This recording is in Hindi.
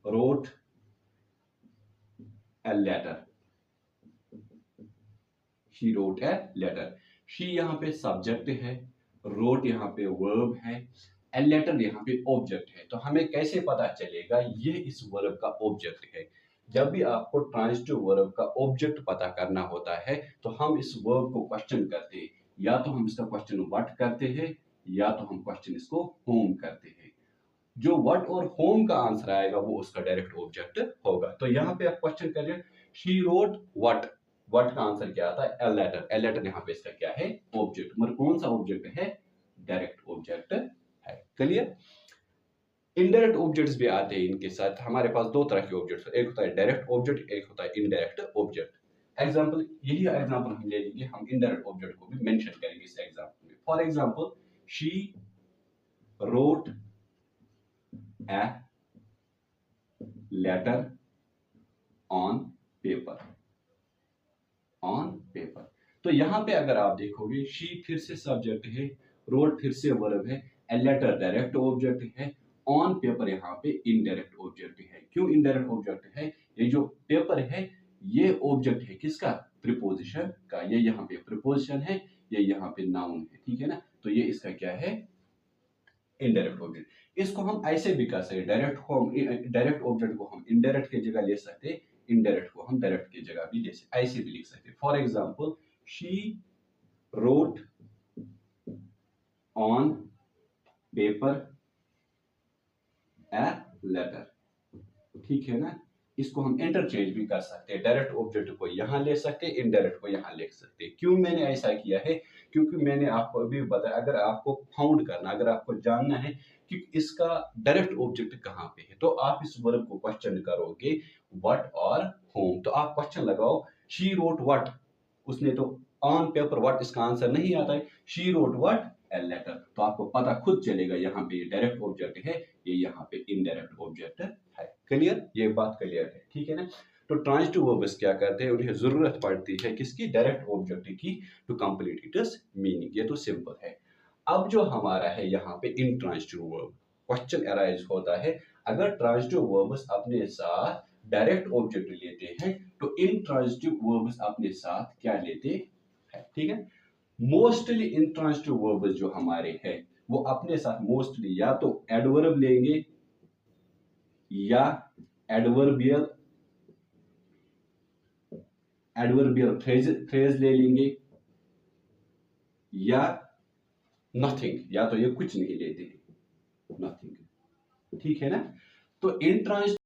wrote a letter, she wrote a letter। she यहाँ पे सब्जेक्ट है, wrote यहाँ पे वर्ब है, a letter यहाँ पे ऑब्जेक्ट है। तो हमें कैसे पता चलेगा ये इस वर्ब का ऑब्जेक्ट है? जब भी आपको ट्रांजिटिव वर्ब का ऑब्जेक्ट पता करना होता है तो हम इस वर्ब को क्वेश्चन करते हैं, या तो हम इसका क्वेश्चन व्हाट करते हैं या तो हम क्वेश्चन इसको होम करते हैं। जो व्हाट और होम का आंसर आएगा वो उसका डायरेक्ट ऑब्जेक्ट होगा। तो यहाँ पे आप क्वेश्चन कर रहे हैं शी रोट व्हाट, व्हाट का आंसर क्या आता है? A letter. ए लेटर यहाँ पे इसका क्या है? ऑब्जेक्ट। मगर कौन सा ऑब्जेक्ट है? डायरेक्ट ऑब्जेक्ट है। क्लियर? इनडायरेक्ट ऑब्जेक्ट्स भी आते हैं इनके साथ। हमारे पास दो तरह के ऑब्जेक्ट्स, एक होता है डायरेक्ट ऑब्जेक्ट, एक होता है इनडायरेक्ट ऑब्जेक्ट। एग्जाम्पल, यही एग्जाम्पल हम ले लेंगे, हम इनडायरेक्ट ऑब्जेक्ट को भी मेंशन करेंगे इस एग्जाम्पल में। For example, she wrote a letter on paper, on paper। तो यहां पे अगर आप देखोगे she फिर से सब्जेक्ट है, wrote फिर से वर्ब है, a letter डायरेक्ट ऑब्जेक्ट है, on paper यहाँ पे इनडायरेक्ट ऑब्जेक्ट है। क्यों इनडायरेक्ट ऑब्जेक्ट है? ये जो पेपर है ये ऑब्जेक्ट है किसका? प्रीपोजिशन का। ये यहाँ पे प्रीपोजिशन है, ये यहाँ पे नाउन है, ठीक है ना? तो ये इसका क्या है? Indirect object. इसको हम ऐसे भी कर सकते, डायरेक्ट ऑब्जेक्ट को हम इनडायरेक्ट की जगह ले सकते, इनडायरेक्ट को हम डायरेक्ट की जगह भी ले सकते, ऐसे भी लिख सकते। For example, she wrote on paper a letter, ठीक है ना? इसको हम इंटरचेंज भी कर सकते हैं, डायरेक्ट ऑब्जेक्ट को यहां ले सकते हैं, इनडायरेक्ट को यहां ले सकते हैं। क्यों मैंने ऐसा किया है? क्योंकि मैंने आपको अभी बताया, अगर आपको फाउंड करना, अगर आपको जानना है कि इसका डायरेक्ट ऑब्जेक्ट कहां पे है, तो आप इस वर्ब को क्वेश्चन करोगे व्हाट और होम। तो आप क्वेश्चन लगाओ शी रोट व्हाट, उसने तो ऑन पेपर व्हाट इसका आंसर नहीं आता है, she wrote what a letter. तो आपको पता खुद चलेगा यहाँ पे ये डायरेक्ट ऑब्जेक्ट है, ये यहाँ पे इनडायरेक्ट ऑब्जेक्ट है। क्लियर? ये बात क्लियर है, ठीक है ना? तो ट्रांजिटिव वर्ब्स क्या करते हैं? उन्हें जरूरत पड़ती है किसकी? डायरेक्ट ऑब्जेक्ट की, टू कंप्लीट इट्स मीनिंग। ये तो सिंपल है। अब जो हमारा है यहाँ पे इंट्रांजिटिव वर्ब, क्वेश्चन अराइज होता है अगर ट्रांजिटिव वर्ब्स अपने साथ डायरेक्ट ऑब्जेक्ट लेते हैं तो इंट्रांजिटिव वर्ब्स अपने साथ क्या लेते हैं, ठीक है? मोस्टली इंट्रांजिटिव वर्ब्स जो हमारे हैं वो अपने साथ मोस्टली या तो एडवर्ब लेंगे या एडवर्बियल फ्रेज ले लेंगे, या नथिंग, या तो ये कुछ नहीं लेते, नथिंग, ठीक है ना? तो इंट्रांजिटिव